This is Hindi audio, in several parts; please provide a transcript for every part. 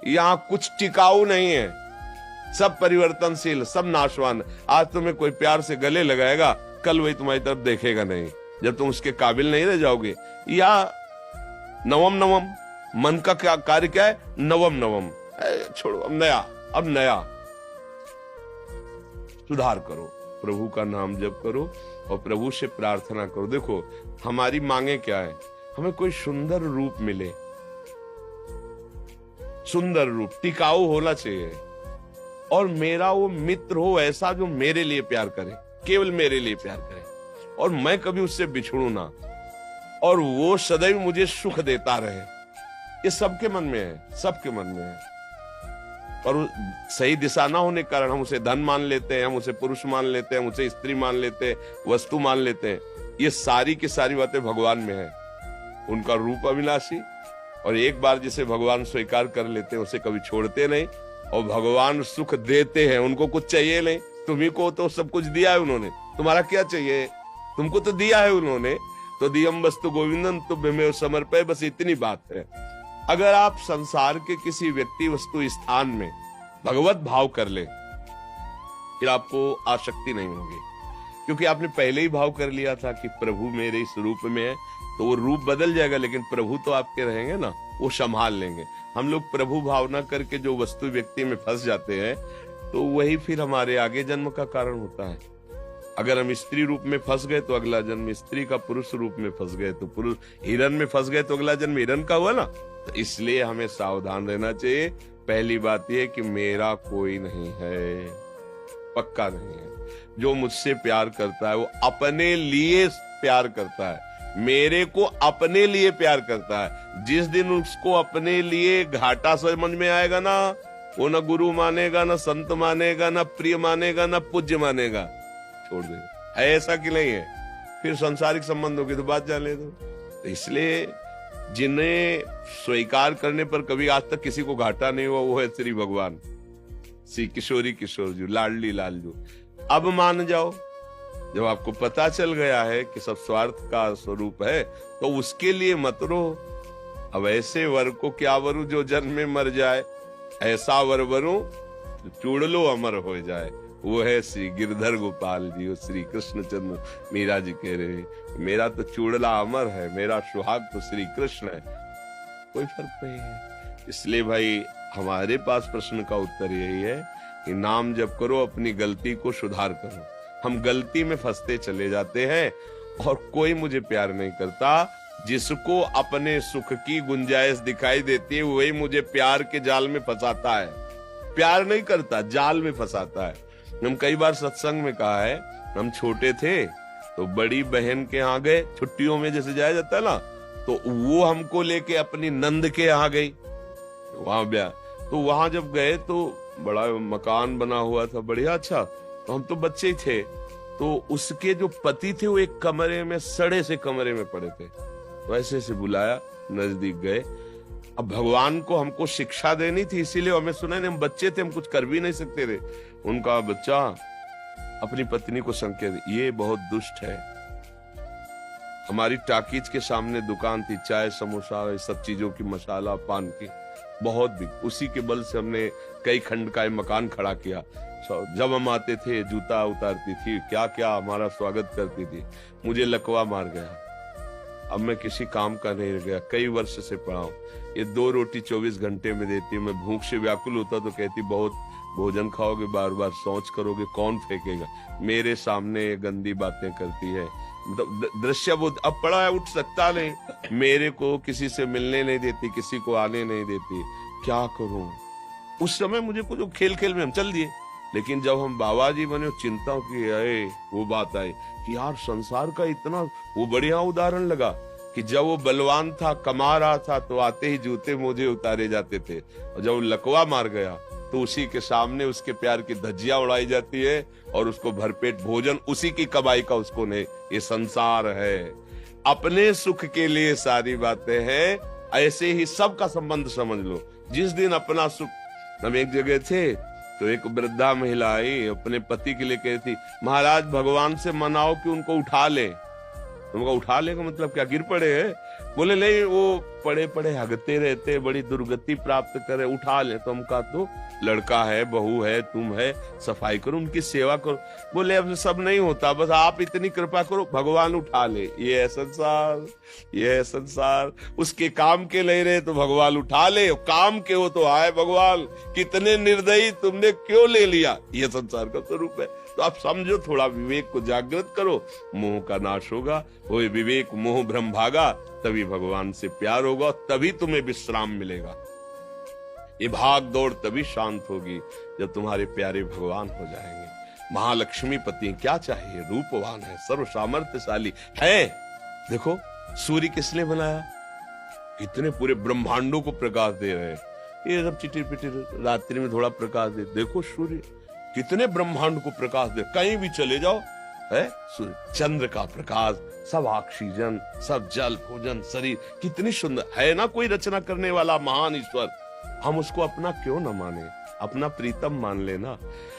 यहाँ कुछ टिकाऊ नहीं है, सब परिवर्तनशील, सब नाशवान। आज तुम्हें कोई प्यार से गले लगाएगा, कल वही तुम्हारी तरफ देखेगा नहीं, जब तुम उसके काबिल नहीं रह जाओगे। या नवम नवम, मन का क्या कार्य क्या है? नवम नवम, छोड़ो, अब नया सुधार करो, प्रभु का नाम जप करो और प्रभु से प्रार्थना करो। देखो हमारी मांगे क्या है, हमें कोई सुंदर रूप मिले, सुंदर रूप, टिकाऊ होना चाहिए, और मेरा वो मित्र हो ऐसा जो मेरे लिए प्यार करे, केवल मेरे लिए प्यार करे, और मैं कभी उससे बिछड़ू ना, और वो सदैव मुझे सुख देता रहे। ये सबके मन में है, सबके मन में है। और सही दिशा ना होने के कारण हम उसे धन मान लेते हैं, हम उसे पुरुष मान लेते हैं, हम उसे स्त्री मान लेते हैं, वस्तु मान लेते हैं। ये सारी की सारी बातें भगवान में है। उनका रूप अविनाशी, और एक बार जिसे भगवान स्वीकार कर लेते हैं उसे कभी छोड़ते नहीं, और भगवान सुख देते हैं, उनको कुछ चाहिए नहीं। तुम्ही को तो सब कुछ दिया है उन्होंने, तुम्हारा क्या चाहिए? तुमको तो दिया है उन्होंने। तो दियम वस्तु गोविंदन तुभ्यमेव समर्पय, बस इतनी बात है। अगर आप संसार के किसी व्यक्ति वस्तु स्थान में भगवत भाव कर ले, फिर आपको आसक्ति नहीं होगी, क्योंकि आपने पहले ही भाव कर लिया था कि प्रभु मेरे इस रूप में है। तो वो रूप बदल जाएगा, लेकिन प्रभु तो आपके रहेंगे ना, वो संभाल लेंगे। हम लोग प्रभु भावना करके जो वस्तु व्यक्ति में फंस जाते हैं, तो वही फिर हमारे आगे जन्म का कारण होता है। अगर हम स्त्री रूप में फंस गए तो अगला जन्म स्त्री का, पुरुष रूप में फंस गए तो पुरुष, हिरन में फंस गए तो अगला जन्म हिरन का हुआ ना। तो इसलिए हमें सावधान रहना चाहिए। पहली बात यह कि मेरा कोई नहीं है, पक्का नहीं है। जो मुझसे प्यार करता है वो अपने लिए प्यार करता है, मेरे को अपने लिए प्यार करता है। जिस दिन उसको अपने लिए घाटा समझ में आएगा ना, वो न गुरु मानेगा, न संत मानेगा, न प्रिय मानेगा, न पूज्य मानेगा, छोड़ देगा। है ऐसा कि नहीं है? फिर सांसारिक संबंधों की तो बात जाने दो। तो इसलिए जिन्हें स्वीकार करने पर कभी आज तक किसी को घाटा नहीं हुआ, वो है श्री भगवान, श्री किशोरी किशोर जी, लाडली लालजू। अब मान जाओ, जब आपको पता चल गया है कि सब स्वार्थ का स्वरूप है, तो उसके लिए मत रो। अब ऐसे वर को क्या वरू जो जन्म में मर जाए, ऐसा वर वरू चूड़ लो अमर हो जाए। वो है श्री गिरधर गोपाल जी, श्री कृष्णचंद्र मीरा जी कह रहे, मेरा तो चूड़ला अमर है, मेरा सुहाग तो श्री कृष्ण है, कोई फर्क नहीं है। इसलिए भाई हमारे पास प्रश्न का उत्तर यही है कि नाम जप करो, अपनी गलती को सुधार करो। हम गलती में फंसते चले जाते हैं, और कोई मुझे प्यार नहीं करता। जिसको अपने सुख की गुंजाइश दिखाई देती है वही मुझे प्यार के जाल में फंसाता है। प्यार नहीं करता, जाल में फंसाता है। हम कई बार सत्संग में कहा है, हम छोटे थे तो बड़ी बहन के यहाँ गए, छुट्टियों में जैसे जाया जाता है ना, तो वो हमको लेके अपनी नंद के यहाँ गई, वहां ब्याह। तो वहां जब गए तो बड़ा मकान बना हुआ था, बढ़िया अच्छा। तो हम तो बच्चे ही थे, तो उसके जो पति थे वो एक कमरे में, सड़े से कमरे में पड़े थे। तो ऐसे से बुलाया, नजदीक गए। अब भगवान को हमको शिक्षा देनी थी, इसीलिए हमें सुना नहीं, हम बच्चे थे, हम कुछ कर भी नहीं सकते थे। उनका बच्चा अपनी पत्नी को संकेत, ये बहुत दुष्ट है। हमारी टाकीज के सामने दुकान थी, चाय समोसा ये सब चीजों की, मसाला पान की, बहुत बिक। उसी के बल से हमने कई खंड का मकान खड़ा किया। जब हम आते थे जूता उतारती थी, क्या क्या हमारा स्वागत करती थी। मुझे लकवा मार गया, अब मैं किसी काम का नहीं रह गया, कई वर्ष से पड़ा हूं। ये 2 रोटी 24 घंटे में देती, मैं भूख से व्याकुल होता तो कहती बहुत भोजन खाओगे, बार बार शौच करोगे, कौन फेंकेगा। मेरे सामने गंदी बातें करती है, मतलब दृश्य वो अब पड़ा है, उठ सकता नहीं। मेरे को किसी से मिलने नहीं देती, किसी को आने नहीं देती, क्या करूं। उस समय मुझे कुछ खेल खेल में हम चल दिए, लेकिन जब हम बाबा जी बने चिंता की आए, वो बात आई कि यार संसार का इतना, वो बढ़िया उदाहरण लगा कि जब वो बलवान था, कमा रहा था, तो आते ही जूते मोजे उतारे जाते थे, और जब लकवा मार गया तो उसी के सामने उसके प्यार की धज्जियां उड़ाई जाती है, और उसको भरपेट भोजन उसी की कमाई का उसको नहीं। ये संसार है, अपने सुख के लिए सारी बातें हैं। ऐसे ही सबका संबंध समझ लो। जिस दिन अपना सुख, हम एक जगह थे तो एक वृद्धा महिला आई, अपने पति के लिए कहती, महाराज भगवान से मनाओ कि उनको उठा ले। तुमको उठा लेगा मतलब क्या, गिर पड़े हैं? बोले नहीं, वो पड़े पड़े हगते रहते, बड़ी दुर्गति प्राप्त करे, उठा ले। तो हम कहा तो लड़का है, बहू है, तुम है, सफाई करो, उनकी सेवा करो। बोले अब सब नहीं होता, बस आप इतनी कृपा करो, भगवान उठा ले। ये है संसार, ये है संसार। उसके काम के ले रहे तो भगवान उठा ले, काम के हो तो आए भगवान, कितने निर्दयी, तुमने क्यों ले लिया। ये संसार का स्वरूप है। तो आप समझो, थोड़ा विवेक को जागृत करो, मोह का नाश होगा। वो विवेक मोह भ्रम भागा, तभी भगवान से प्यार होगा, तभी तुम्हें विश्राम मिलेगा। ये भाग दौड़ तभी शांत होगी जब तुम्हारे प्यारे भगवान हो जाएंगे। महालक्ष्मी पति क्या चाहिए, रूपवान है, सर्व सामर्थ्यशाली है। देखो सूर्य किसने बनाया, इतने पूरे ब्रह्मांडों को प्रकाश दे रहे हैं। ये सब चिटिर पिटिर रात्रि में थोड़ा प्रकाश दे, देखो सूर्य कितने ब्रह्मांड को प्रकाश दे, कहीं भी चले जाओ है सूर्य। चंद्र का प्रकाश, सब ऑक्सीजन, सब जल, भोजन, शरीर, कितनी सुंदर है ना। कोई रचना करने वाला महान ईश्वर, हम उसको अपना क्यों न माने, अपना प्रीतम मान लेना।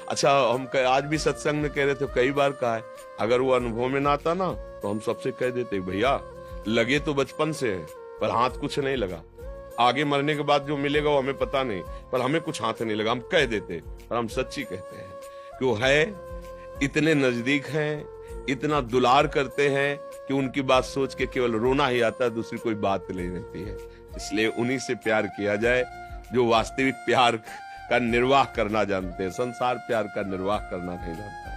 अच्छा, हम आज भी सत्संग में कह रहे थे, कई बार कहा है, अगर वो अनुभव में ना आता ना तो हम सबसे कह देते, भैया लगे तो बचपन से है पर हाथ कुछ नहीं लगा, आगे मरने के बाद जो मिलेगा वो हमें पता नहीं, पर हमें कुछ हाथ नहीं लगा। हम कह देते, पर हम सच्ची कहते हैं कि वो है, इतने नजदीक हैं, इतना दुलार करते हैं कि उनकी बात सोच के केवल रोना ही आता है, दूसरी कोई बात नहीं रहती है। इसलिए उन्हीं से प्यार किया जाए जो वास्तविक प्यार का निर्वाह करना जानते हैं। संसार प्यार का निर्वाह करना नहीं जानता है।